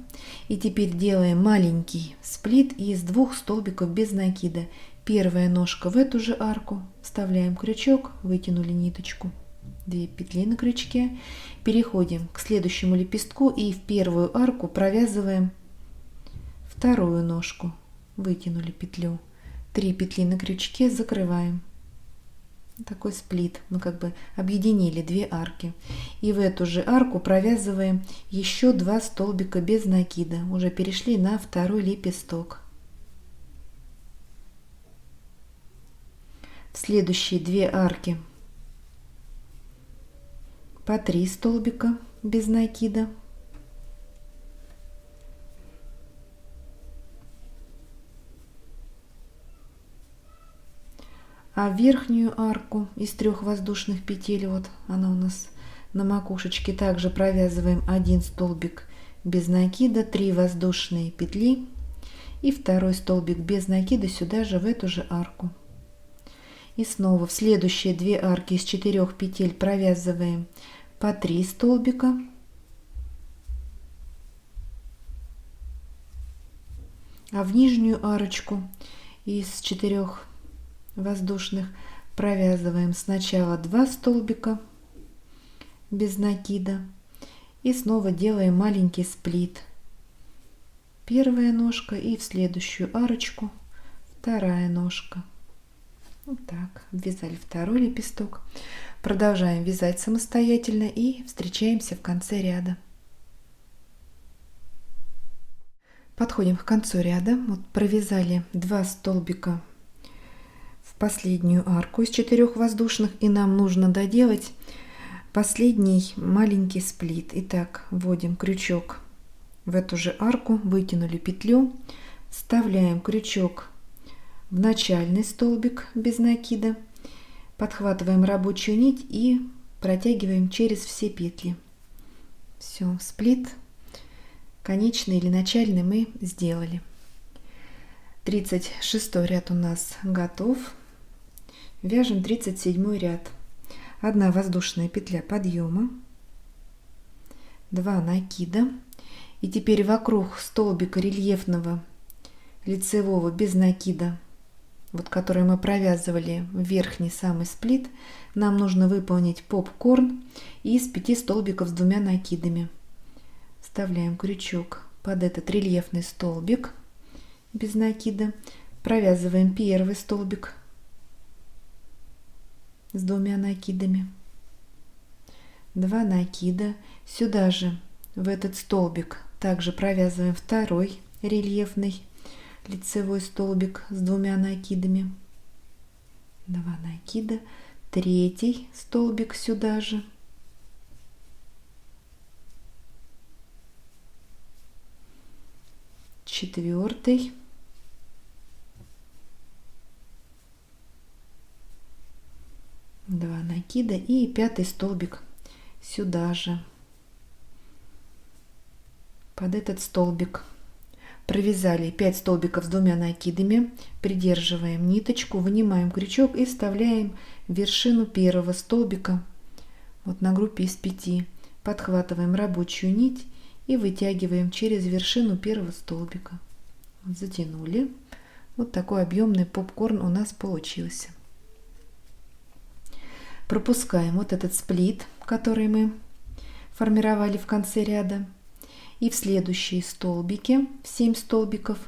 S1: И теперь делаем маленький сплит из 2 столбиков без накида. Первая ножка в эту же арку, вставляем крючок, вытянули ниточку, 2 петли на крючке, переходим к следующему лепестку и в первую арку провязываем вторую ножку, вытянули петлю, 3 петли на крючке, закрываем. Такой сплит, мы как бы объединили 2 арки. И в эту же арку провязываем еще 2 столбика без накида, уже перешли на второй лепесток. В следующие 2 арки по 3 столбика без накида. А верхнюю арку из 3 воздушных петель, вот она у нас на макушечке, также провязываем 1 столбик без накида, 3 воздушные петли и второй столбик без накида сюда же, в эту же арку. И снова в следующие 2 арки из 4 петель провязываем по 3 столбика. А в нижнюю арочку из 4 воздушных провязываем сначала 2 столбика без накида и снова делаем маленький сплит. Первая ножка и в следующую арочку вторая ножка. Вот так, обвязали второй лепесток. Продолжаем вязать самостоятельно и встречаемся в конце ряда. Подходим к концу ряда. Вот провязали 2 столбика в последнюю арку из 4 воздушных, и нам нужно доделать последний маленький сплит. Итак, вводим крючок в эту же арку, вытянули петлю, вставляем крючок в начальный столбик без накида, подхватываем рабочую нить и протягиваем через все петли. Все, сплит конечный или начальный мы сделали. 36 ряд у нас готов. Вяжем 37 ряд. 1 воздушная петля подъема, 2 накида. И теперь вокруг столбика рельефного лицевого без накида, вот который мы провязывали в верхний самый сплит, нам нужно выполнить попкорн из 5 столбиков с 2 накидами. Вставляем крючок под этот рельефный столбик без накида, провязываем первый столбик с 2 накидами, 2 накида, сюда же в этот столбик также провязываем второй рельефный лицевой столбик с 2 накидами, 2 накида, третий столбик сюда же, четвертый, два накида и пятый столбик сюда же под этот столбик. Провязали 5 столбиков с 2 накидами, придерживаем ниточку, вынимаем крючок и вставляем в вершину первого столбика вот на группе из 5, подхватываем рабочую нить и вытягиваем через вершину первого столбика. Вот затянули. Вот такой объемный попкорн у нас получился. Пропускаем вот этот сплит, который мы формировали в конце ряда, и в следующие столбики, 7 столбиков,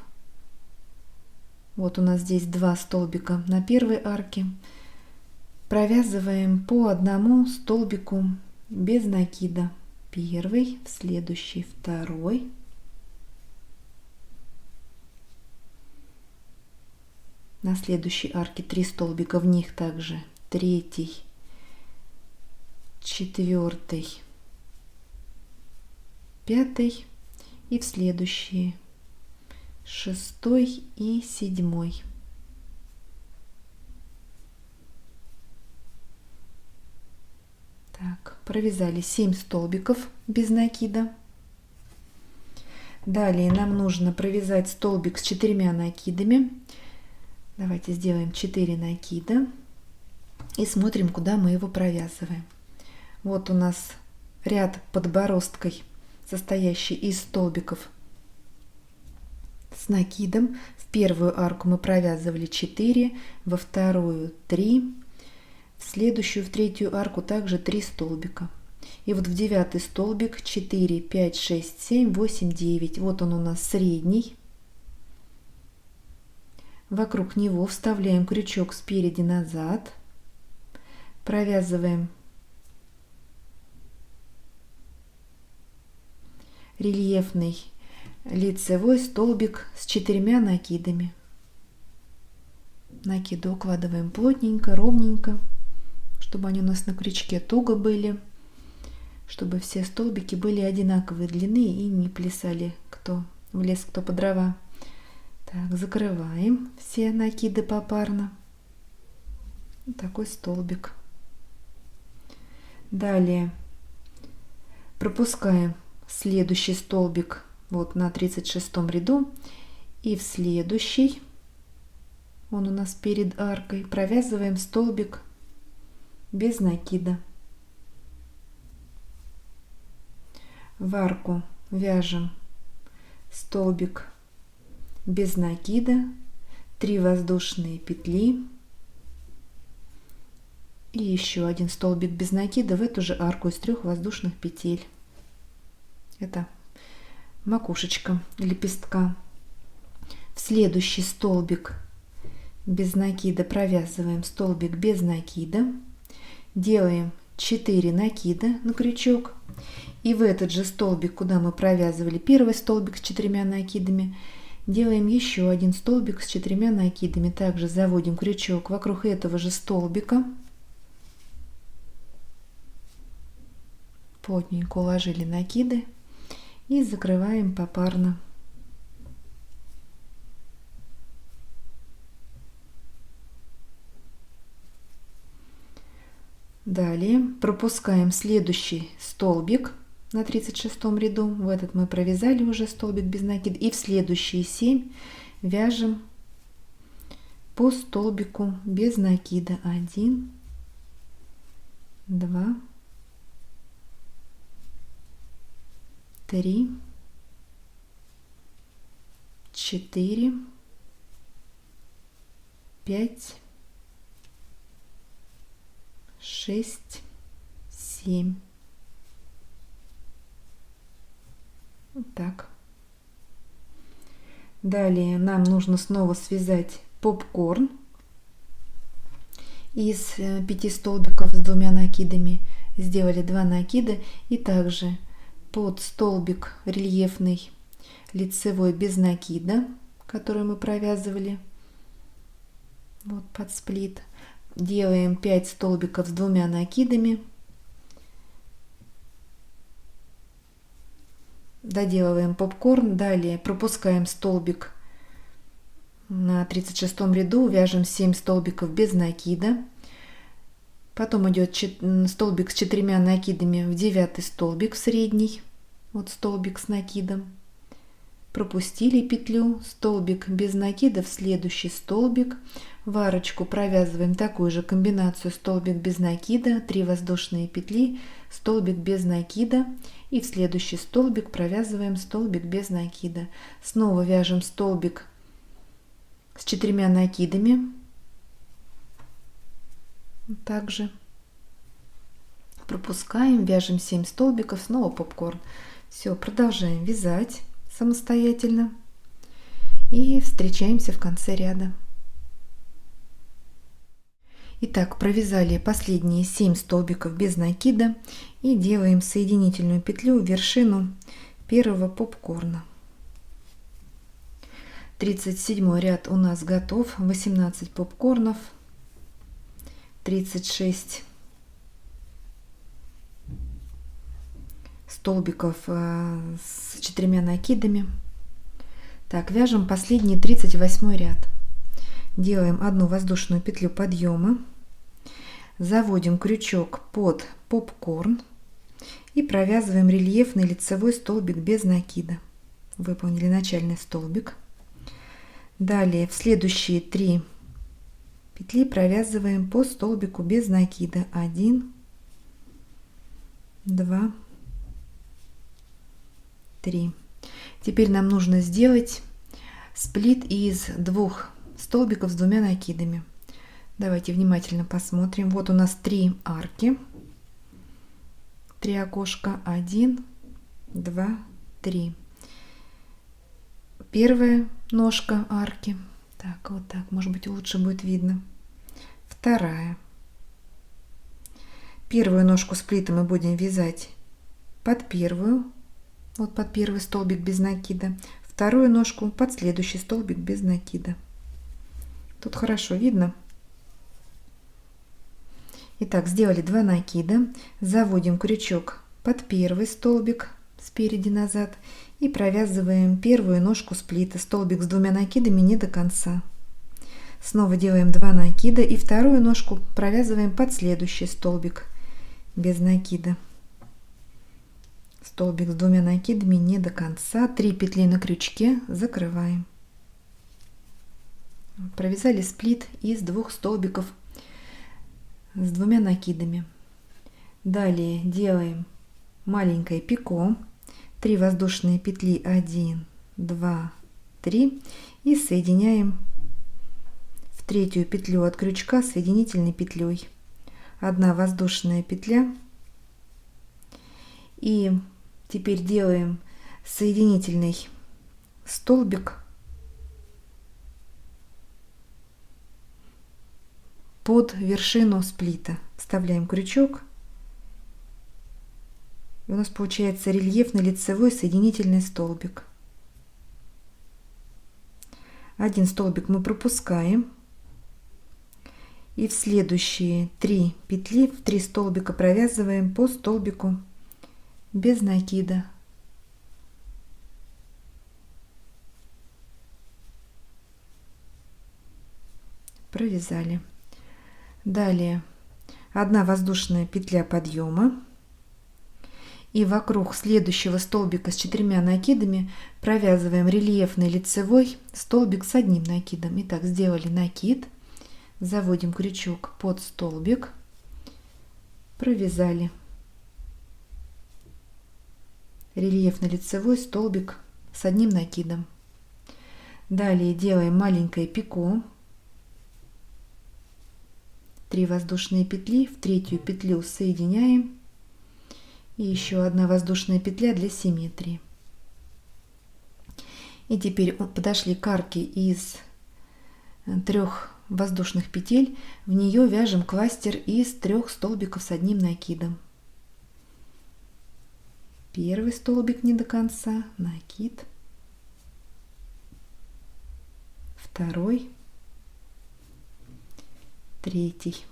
S1: вот у нас здесь 2 столбика на первой арке, провязываем по одному столбику без накида. Первый, в следующий второй, на следующей арке 3 столбика, в них также третий, четвертый, пятый и в следующие 6 и 7. Так, провязали 7 столбиков без накида. Далее нам нужно провязать столбик с 4 накидами. Давайте сделаем 4 накида и смотрим, куда мы его провязываем. Вот у нас ряд под бороздкой, состоящий из столбиков с накидом. В первую арку мы провязывали 4, во вторую 3, в следующую, в третью арку также 3 столбика. И вот в 9 столбик 4, 5, 6, 7, 8, 9. Вот он у нас средний. Вокруг него вставляем крючок спереди назад, провязываем рельефный лицевой столбик с 4 накидами. Накиды укладываем плотненько, ровненько, чтобы они у нас на крючке туго были, чтобы все столбики были одинаковой длины и не плясали кто в лес, кто по дрова. Так, закрываем все накиды попарно. Вот такой столбик. Далее пропускаем следующий столбик вот на 36 ряду и в следующий, он у нас перед аркой, провязываем столбик без накида. В арку вяжем столбик без накида, 3 воздушные петли и еще один столбик без накида в эту же арку из 3 воздушных петель. Это макушечка лепестка. В следующий столбик без накида провязываем столбик без накида, делаем 4 накида на крючок, и в этот же столбик, куда мы провязывали первый столбик с 4 накидами, делаем еще один столбик с 4 накидами. Также заводим крючок вокруг этого же столбика, плотненько уложили накиды и закрываем попарно. Далее пропускаем следующий столбик на 36 ряду. В этот мы провязали уже столбик без накида. И в следующие 7 вяжем по столбику без накида. 1, 2, 3, 4, 5, 6, 7. Вот так. Далее нам нужно снова связать попкорн из 5 столбиков с 2 накидами. Сделали 2 накида и также под столбик рельефный лицевой без накида, который мы провязывали вот под сплит, делаем 5 столбиков с 2 накидами, доделываем попкорн. Далее пропускаем столбик на 36 ряду, вяжем 7 столбиков без накида, потом идет столбик с 4 накидами в 9 столбик в средний, вот столбик с накидом, пропустили петлю, столбик без накида в следующий столбик, в арочку провязываем такую же комбинацию: столбик без накида, 3 воздушные петли, столбик без накида, и в следующий столбик провязываем столбик без накида. Снова вяжем столбик с 4 накидами, также пропускаем, вяжем 7 столбиков, снова попкорн. Все, продолжаем вязать самостоятельно и встречаемся в конце ряда. Итак, провязали последние 7 столбиков без накида и делаем соединительную петлю в вершину первого попкорна. 37 ряд у нас готов. 18 попкорнов, 36 столбиков с 4 накидами. Так, вяжем последний 38 ряд. Делаем одну воздушную петлю подъема, заводим крючок под попкорн и провязываем рельефный лицевой столбик без накида. Выполнили начальный столбик. Далее в следующие 3 петли провязываем по столбику без накида. 1, 2, 3. Теперь нам нужно сделать сплит из 2 столбиков с 2 накидами. Давайте внимательно посмотрим. Вот у нас 3 арки, 3 окошка. 1, 2, 3. Первая ножка арки. Так, вот так, может быть, лучше будет видно. Вторая. Первую ножку сплита мы будем вязать под первую, вот под первый столбик без накида. Вторую ножку под следующий столбик без накида. Тут хорошо видно. Итак, сделали 2 накида, заводим крючок под первый столбик спереди назад и провязываем первую ножку сплита, столбик с 2 накидами не до конца. Снова делаем 2 накида и вторую ножку провязываем под следующий столбик без накида. Столбик с 2 накидами не до конца, 3 петли на крючке, закрываем. Провязали сплит из 2 столбиков с 2 накидами. Далее делаем маленькое пико, 3 воздушные петли, 1, 2, 3, и соединяем в третью петлю от крючка соединительной петлей. 1 воздушная петля, и теперь делаем соединительный столбик под вершину сплита. Вставляем крючок, и у нас получается рельефный лицевой соединительный столбик. 1 столбик мы пропускаем, и в следующие 3 петли в 3 столбика провязываем по столбику без накида. Провязали. Далее 1 воздушная петля подъема. И вокруг следующего столбика с 4 накидами провязываем рельефный лицевой столбик с 1 накидом. Итак, сделали накид, заводим крючок под столбик, провязали рельефный лицевой столбик с 1 накидом. Далее делаем маленькое пико, 3 воздушные петли, в 3-ю петлю соединяем. И еще 1 воздушная петля для симметрии. И теперь подошли к арке из 3 воздушных петель. В нее вяжем кластер из 3 столбиков с 1 накидом. Первый столбик не до конца, накид. Второй, третий.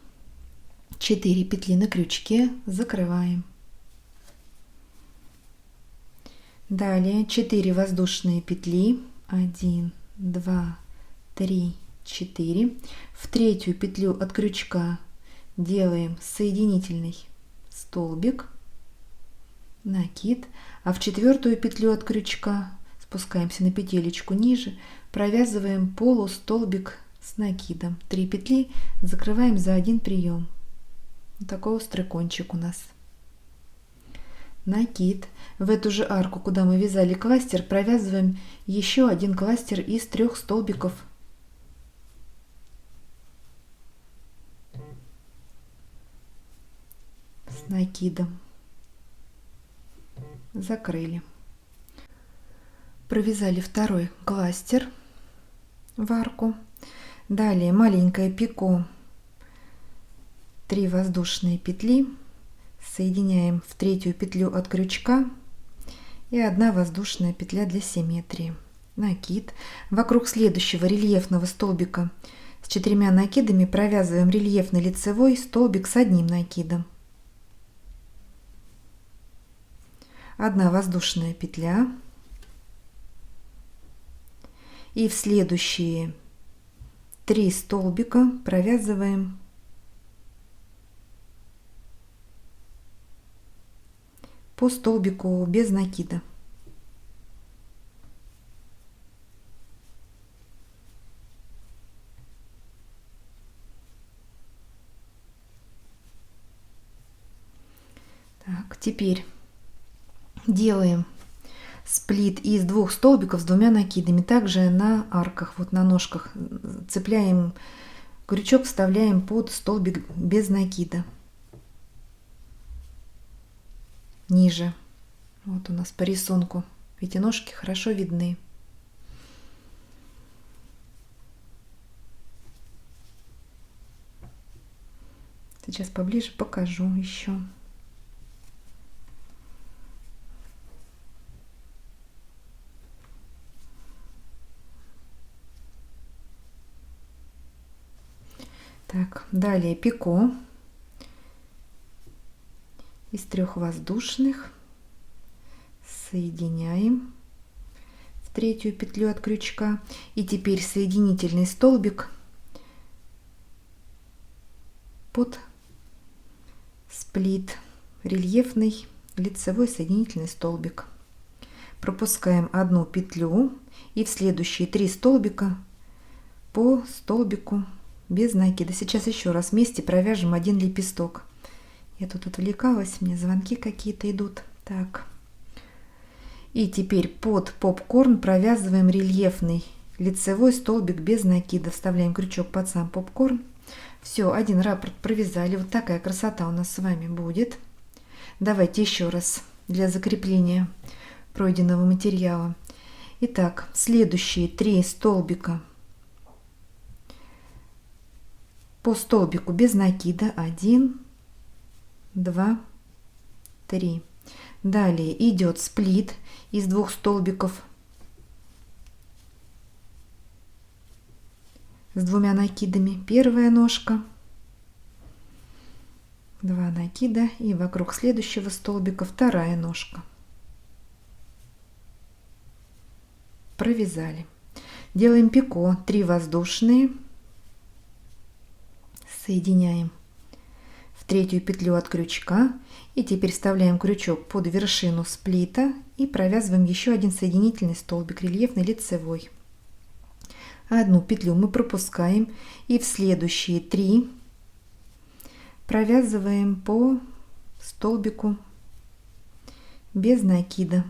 S1: 4 петли на крючке, закрываем. Далее 4 воздушные петли, 1, 2, 3, 4. В 3-ю петлю от крючка делаем соединительный столбик, накид, а в 4-ю петлю от крючка спускаемся на петелечку ниже, провязываем полустолбик с накидом. 3 петли закрываем за 1 прием. Вот такой острый кончик у нас. Накид. В эту же арку, куда мы вязали кластер, провязываем еще 1 кластер из 3 столбиков. С накидом. Закрыли. Провязали 2-й кластер в арку. Далее маленькое пико, 3 воздушные петли. Соединяем в 3-ю петлю от крючка и 1 воздушная петля для симметрии. Накид. Вокруг следующего рельефного столбика с 4 накидами провязываем рельефный лицевой столбик с 1 накидом. 1 воздушная петля. И в следующие 3 столбика провязываем по столбику без накида. Так, теперь делаем сплит из 2 столбиков с 2 накидами. Также на арках, вот на ножках цепляем крючок, вставляем под столбик без накида. Ниже. Вот у нас по рисунку эти ножки хорошо видны. Сейчас поближе покажу еще. Так, далее пико из 3 воздушных соединяем в 3-ю петлю от крючка. И теперь соединительный столбик под сплит, рельефный лицевой соединительный столбик. Пропускаем 1 петлю и в следующие 3 столбика по столбику без накида. Сейчас еще раз вместе провяжем 1 лепесток. Я тут отвлекалась, мне звонки какие-то идут. Так. И теперь под попкорн провязываем рельефный лицевой столбик без накида. Вставляем крючок под сам попкорн. Все, 1 раппорт провязали. Вот такая красота у нас с вами будет. Давайте еще раз для закрепления пройденного материала. Итак, следующие 3 столбика по столбику без накида. 1, 2, 3. Далее идет сплит из 2 столбиков с 2 накидами. Первая ножка, 2 накида и вокруг следующего столбика 2 ножка. Провязали. Делаем пико, 3 воздушные, соединяем в третью петлю от крючка. И теперь вставляем крючок под вершину сплита и провязываем еще один соединительный столбик, рельефный лицевой. Одну петлю мы пропускаем и в следующие 3 провязываем по столбику без накида.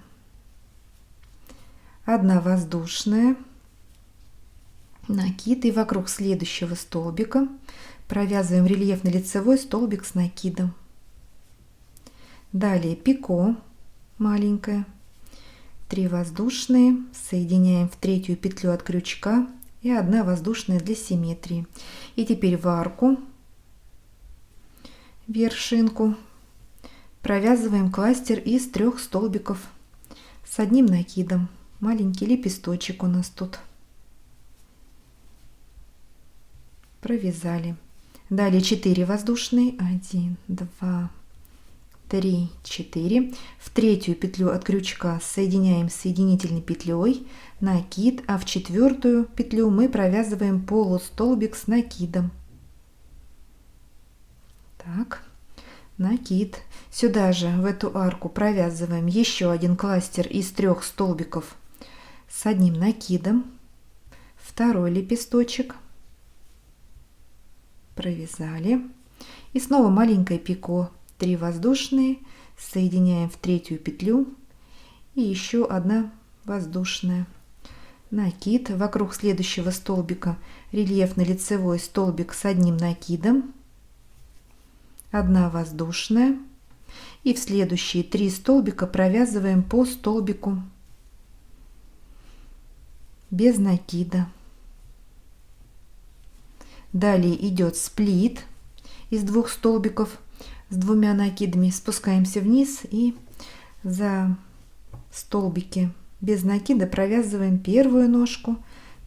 S1: Одна воздушная, накид, и вокруг следующего столбика провязываем рельефный лицевой столбик с накидом. Далее пико маленькое, 3 воздушные, соединяем в третью петлю от крючка и 1 воздушная для симметрии. И теперь в арку, вершинку, провязываем кластер из 3 столбиков с одним накидом. Маленький лепесточек у нас тут. Провязали. Далее 4 воздушные, 1, 2, 3, 4. В третью петлю от крючка соединяем соединительной петлей, накид, а в четвертую петлю мы провязываем полустолбик с накидом. Так, накид. Сюда же в эту арку провязываем еще один кластер из 3 столбиков с одним накидом, второй лепесточек, провязали, и снова маленькое пико, 3 воздушные, соединяем в третью петлю и еще 1 воздушная, накид, вокруг следующего столбика рельефный лицевой столбик с одним накидом, 1 воздушная, и в следующие 3 столбика провязываем по столбику без накида. Далее идет сплит из 2 столбиков с 2 накидами. Спускаемся вниз и за столбики без накида провязываем первую ножку,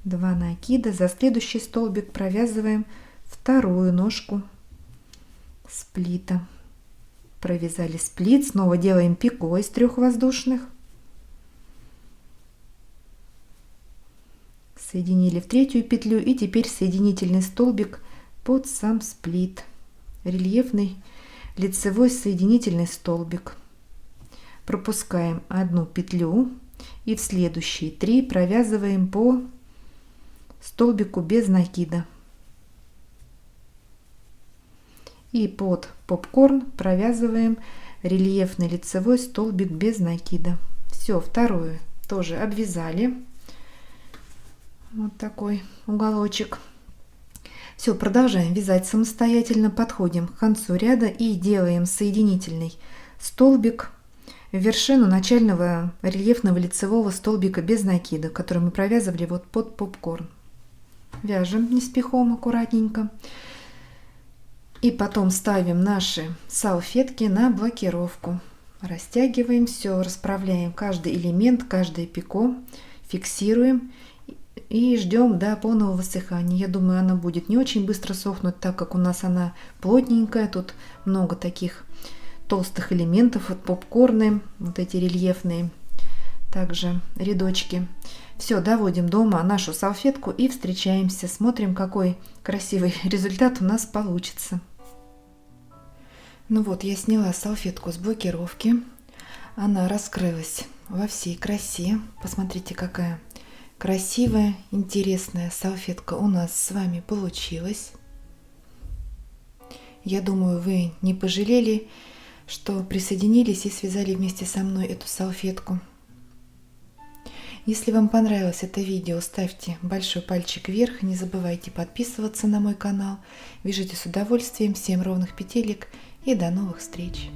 S1: 2 накида, за следующий столбик провязываем вторую ножку сплита. Провязали сплит, снова делаем пико из 3 воздушных, соединили в третью петлю и теперь соединительный столбик под сам сплит, рельефный лицевой соединительный столбик. Пропускаем 1 петлю и в следующие 3 провязываем по столбику без накида. И под попкорн провязываем рельефный лицевой столбик без накида. Все, вторую тоже обвязали. Вот такой уголочек. Все, продолжаем вязать самостоятельно. Подходим к концу ряда и делаем соединительный столбик в вершину начального рельефного лицевого столбика без накида, который мы провязывали вот под попкорн. Вяжем неспехом аккуратненько. И потом ставим наши салфетки на блокировку. Растягиваем все, расправляем каждый элемент, каждое пико, фиксируем и ждем до полного высыхания. Я думаю, она будет не очень быстро сохнуть, так как у нас она плотненькая. Тут много таких толстых элементов, вот попкорны, вот эти рельефные, также рядочки. Все, доводим дома нашу салфетку и встречаемся. Смотрим, какой красивый результат у нас получится. Ну вот, я сняла салфетку с блокировки. Она раскрылась во всей красе. Посмотрите, какая красивая, интересная салфетка у нас с вами получилась. Я думаю, вы не пожалели, что присоединились и связали вместе со мной эту салфетку. Если вам понравилось это видео, ставьте большой пальчик вверх. Не забывайте подписываться на мой канал. Вяжите с удовольствием. Всем ровных петелек и до новых встреч!